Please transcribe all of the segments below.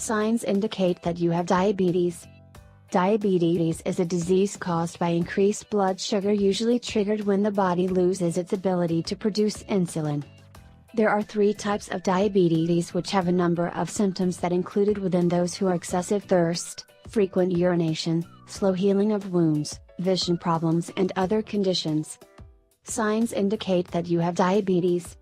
Signs indicate that you have diabetes. Diabetes is a disease caused by increased blood sugar, usually triggered when the body loses its ability to produce insulin. There are 3 types of diabetes which have a number of symptoms that included within those who are excessive thirst, frequent urination, slow healing of wounds, vision problems and other conditions. Signs indicate that you have diabetes.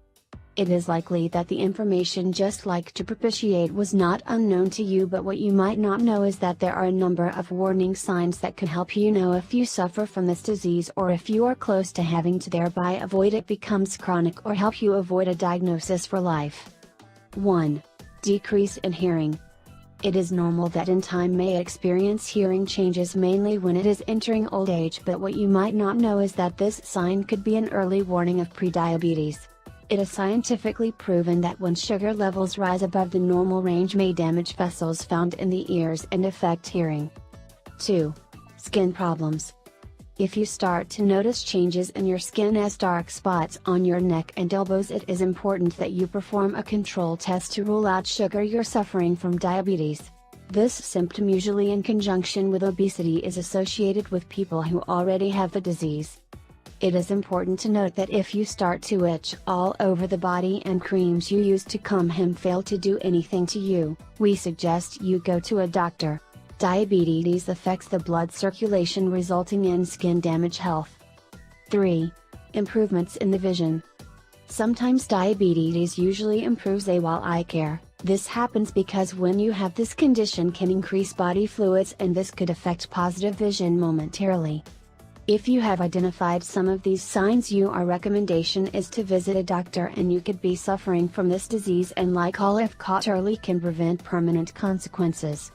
It is likely that the information just like to propitiate was not unknown to you, but what you might not know is that there are a number of warning signs that can help you know if you suffer from this disease or if you are close to having to, thereby avoid it becomes chronic or help you avoid a diagnosis for life. 1. Decrease in hearing. It is normal that in time may experience hearing changes, mainly when it is entering old age, but what you might not know is that this sign could be an early warning of prediabetes. It is scientifically proven that when sugar levels rise above the normal range may damage vessels found in the ears and affect hearing. 2. Skin problems. If you start to notice changes in your skin as dark spots on your neck and elbows, it is important that you perform a control test to rule out sugar you're suffering from diabetes. This symptom, usually in conjunction with obesity, is associated with people who already have the disease. It is important to note that if you start to itch all over the body and creams you use to calm him fail to do anything to you, we suggest you go to a doctor. Diabetes affects the blood circulation, resulting in skin damage. Health. 3. Improvements in the vision. Sometimes diabetes usually improves while eye care. This happens because when you have this condition can increase body fluids, and this could affect positive vision momentarily. If you have identified some of these signs, our recommendation is to visit a doctor, and you could be suffering from this disease, and like all, if caught early, can prevent permanent consequences.